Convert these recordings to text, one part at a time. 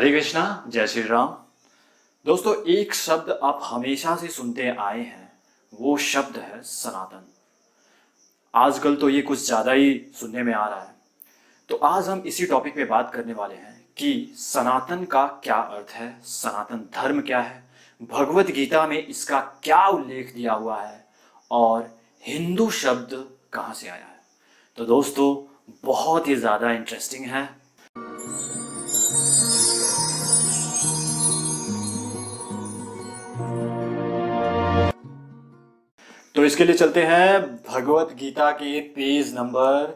हरे कृष्णा, जय श्री राम। दोस्तों, एक शब्द आप हमेशा से सुनते आए हैं, वो शब्द है सनातन। आजकल तो ये कुछ ज़्यादा ही सुनने में आ रहा है। तो आज हम इसी टॉपिक पे बात करने वाले हैं कि सनातन का क्या अर्थ है, सनातन धर्म क्या है, भगवत गीता में इसका क्या उल्लेख दिया हुआ है और हिंदू शब्द कहाँ से आया है। तो दोस्तों, बहुत ही ज़्यादा इंटरेस्टिंग है। तो इसके लिए चलते हैं भगवत गीता के पेज नंबर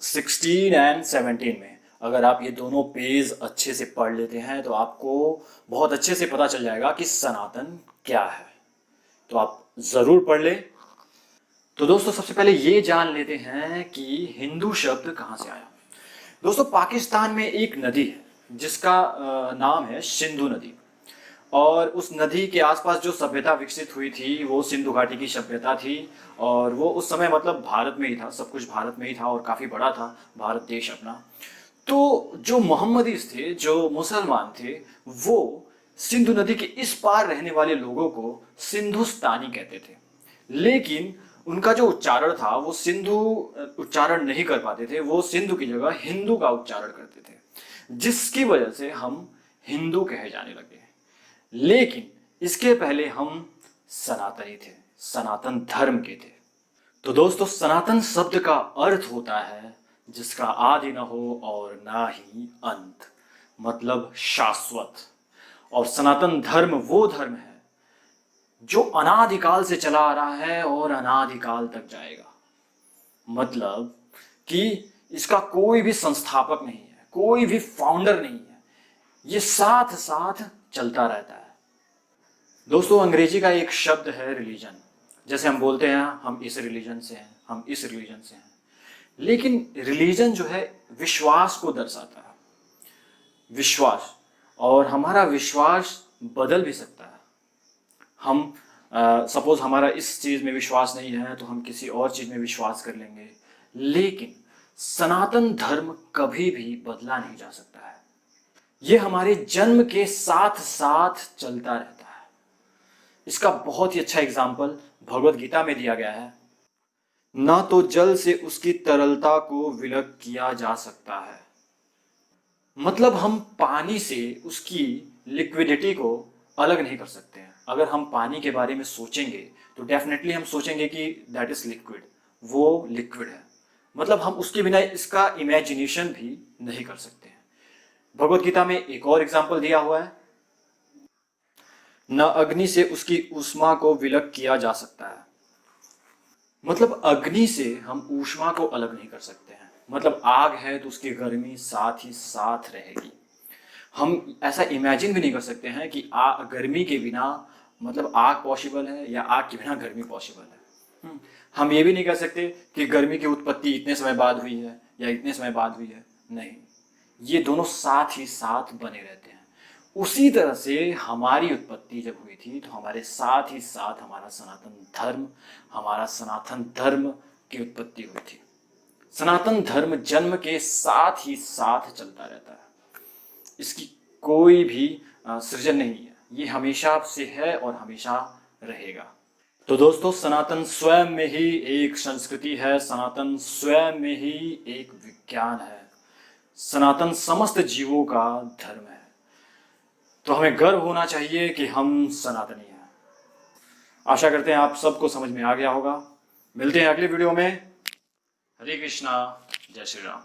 16 एंड 17 में। अगर आप ये दोनों पेज अच्छे से पढ़ लेते हैं तो आपको बहुत अच्छे से पता चल जाएगा कि सनातन क्या है। तो आप ज़रूर पढ़ लें। तो दोस्तों, सबसे पहले ये जान लेते हैं कि हिंदू शब्द कहाँ से आया। दोस्तों, पाकिस्तान में एक नदी है जिसका नाम है सिंधु नदी। और उस नदी के आसपास जो सभ्यता विकसित हुई थी वो सिंधु घाटी की सभ्यता थी। और वो उस समय मतलब भारत में ही था, सब कुछ भारत में ही था और काफ़ी बड़ा था भारत देश अपना। तो जो मोहम्मदीज थे, जो मुसलमान थे, वो सिंधु नदी के इस पार रहने वाले लोगों को सिंधुस्तानी कहते थे। लेकिन उनका जो उच्चारण था वो सिंधु उच्चारण नहीं कर पाते थे, वो सिंधु की जगह हिंदू का उच्चारण करते थे, जिसकी वजह से हम हिंदू कहे जाने लगे। लेकिन इसके पहले हम सनातनी थे, सनातन धर्म के थे। तो दोस्तों, सनातन शब्द का अर्थ होता है जिसका आदि न हो और ना ही अंत, मतलब शाश्वत। और सनातन धर्म वो धर्म है जो अनादिकाल से चला आ रहा है और अनादिकाल तक जाएगा। मतलब कि इसका कोई भी संस्थापक नहीं है, कोई भी फाउंडर नहीं है, ये साथ साथ चलता रहता है। दोस्तों, अंग्रेजी का एक शब्द है रिलीजन। जैसे हम बोलते हैं हम इस रिलीजन से हैं, हम इस रिलीजन से हैं। लेकिन रिलीजन जो है विश्वास को दर्शाता है, विश्वास। और हमारा विश्वास बदल भी सकता है। हम सपोज हमारा इस चीज़ में विश्वास नहीं है तो हम किसी और चीज़ में विश्वास कर लेंगे। लेकिन सनातन धर्म कभी भी बदला नहीं जा सकता है। ये हमारे जन्म के साथ साथ चलता रहता है। इसका बहुत ही अच्छा एग्जाम्पल भगवत गीता में दिया गया है। न तो जल से उसकी तरलता को विलग किया जा सकता है। मतलब हम पानी से उसकी लिक्विडिटी को अलग नहीं कर सकते हैं। अगर हम पानी के बारे में सोचेंगे तो डेफिनेटली हम सोचेंगे कि दैट इज लिक्विड, वो लिक्विड है। मतलब हम उसके बिना इसका इमेजिनेशन भी नहीं कर सकते हैं। भगवत गीता में एक और एग्जाम्पल दिया हुआ है, न अग्नि से उसकी ऊष्मा को विलग किया जा सकता है। मतलब अग्नि से हम ऊष्मा को अलग नहीं कर सकते हैं। मतलब आग है तो उसकी गर्मी साथ ही साथ रहेगी। हम ऐसा इमेजिन भी नहीं कर सकते हैं कि गर्मी के बिना मतलब आग पॉसिबल है या आग के बिना गर्मी पॉसिबल है। हम ये भी नहीं कह सकते कि गर्मी की उत्पत्ति इतने समय बाद हुई है या इतने समय बाद हुई है। नहीं, ये दोनों साथ ही साथ बने रहते हैं। उसी तरह से हमारी उत्पत्ति जब हुई थी तो हमारे साथ ही साथ हमारा सनातन धर्म की उत्पत्ति हुई थी। सनातन धर्म जन्म के साथ ही साथ चलता रहता है। इसकी कोई भी सृजन नहीं है, ये हमेशा से है और हमेशा रहेगा। तो दोस्तों, सनातन स्वयं में ही एक संस्कृति है, सनातन स्वयं में ही एक विज्ञान है, सनातन समस्त जीवों का धर्म है। तो हमें गर्व होना चाहिए कि हम सनातनी हैं। आशा करते हैं आप सबको समझ में आ गया होगा। मिलते हैं अगले वीडियो में। हरे कृष्णा, जय श्री राम।